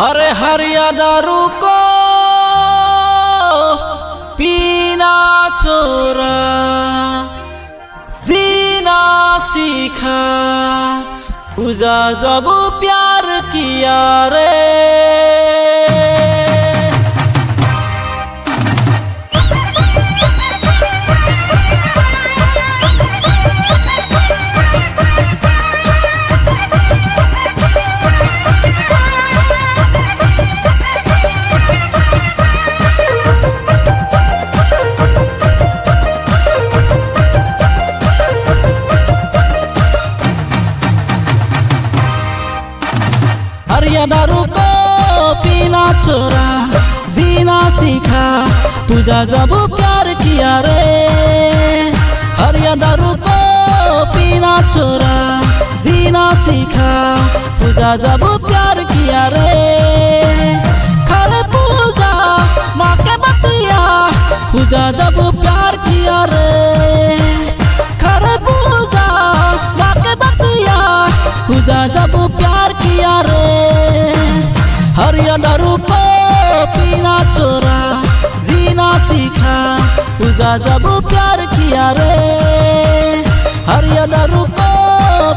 अरे हरियाणा रुको पीना छोरा जीना सीखा पूजा जब प्यार किया रे। हरियाणा रुको पीना छोरा जीना सीखा तुझा जब प्यार किया रे। हरियाणा रुको पीना छोरा जीना सीखा तुझा जब प्यार किया रे। खरे पूजा माँ के बतिया तुझा जब प्यार किया रे। खरे पूजा माँ के बतिया तुझा जब प्यार किया रे। हरियाणा रुको पीना छोरा जीना सीखा तुझा जब प्यार किया रे। हरियाणा रुको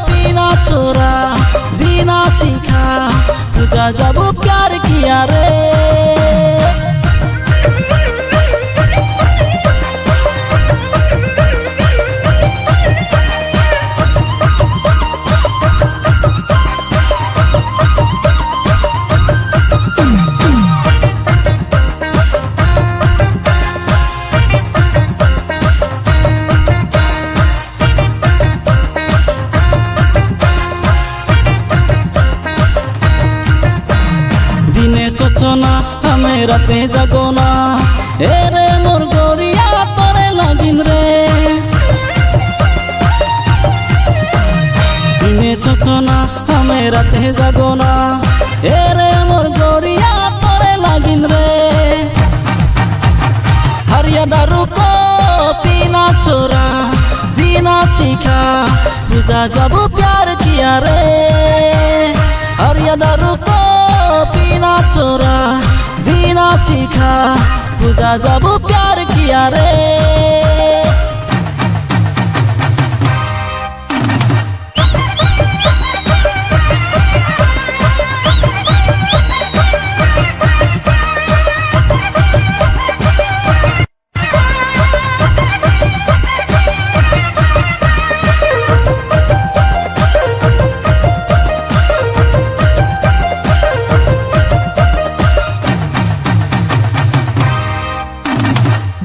पीना छोरा जीना सीखा तुझा जब प्यार किया रे। सोचना हमें राते जगोना एरे मोर गोरिया तोरे लागिन रे। दिने सोचना हमें राते जगोना एरे मोर गोरिया तोरे लागिन रे। हरियाणा रुको पीना छोरा जीना सीखा तुझा जब प्यार किया रे। हरियाणा रुको पीना छोरा जीना सीखा तुझा जब प्यार किया रे।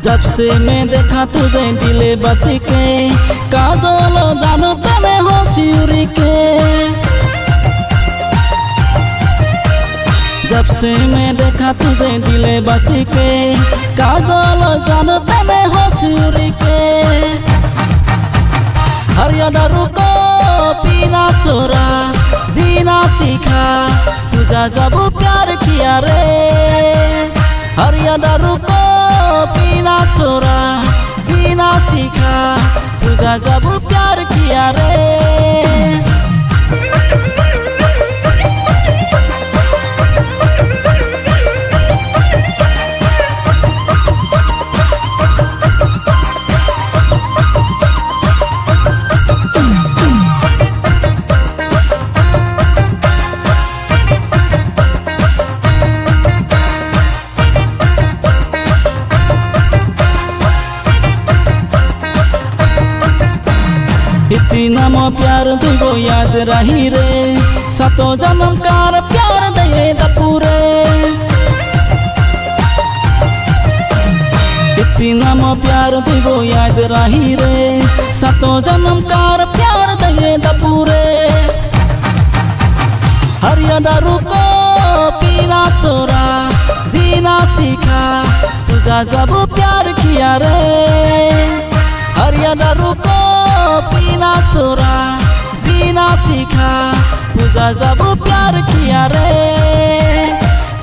जब से मैं देखा तुझे दिले बसी के काजल जानो तने होशियारी के। जब से मैं देखा तुझे दिले बसी के काजल जानो तने होशियारी के। हरियाणा रुको पीना छोरा जीना सीखा तुझा जब प्यार किया रे। हरियाणा रुको पीना छोरा जीना सीखा तुझा जब प्यार किया रे। इतना मो प्यार तुझको याद रही रे सतो जन्म कार प्यार दे पूरे। इतना मो प्यार तुझको याद रही रे सतो जन्म कार प्यार दे पूरे। हरियाणा रुको पीना छोरा जीना सीखा तुझा जब प्यार किया रे। हरियाणा रुको पीना छोरा जीना सीखा तुझा जब प्यार किया रे।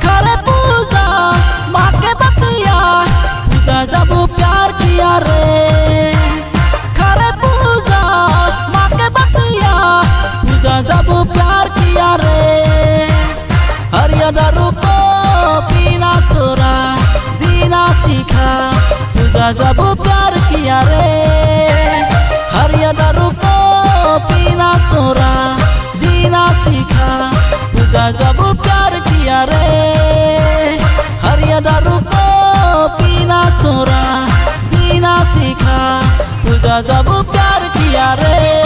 खरे पूजा माँ के बतिया तुझा जब प्यार किया रे। खरे पूजा माँ के बतिया तुझा जब प्यार किया रे। दारू को पीना छोड़ा, जीना सीखा, पूजा जब प्यार किया रे। हरिया दारू को पीना छोड़ा, जीना सीखा, पूजा जब प्यार किया रे। हरिया दारू को पीना छोड़ा, जीना सीखा, पूजा जब प्यार किया रे।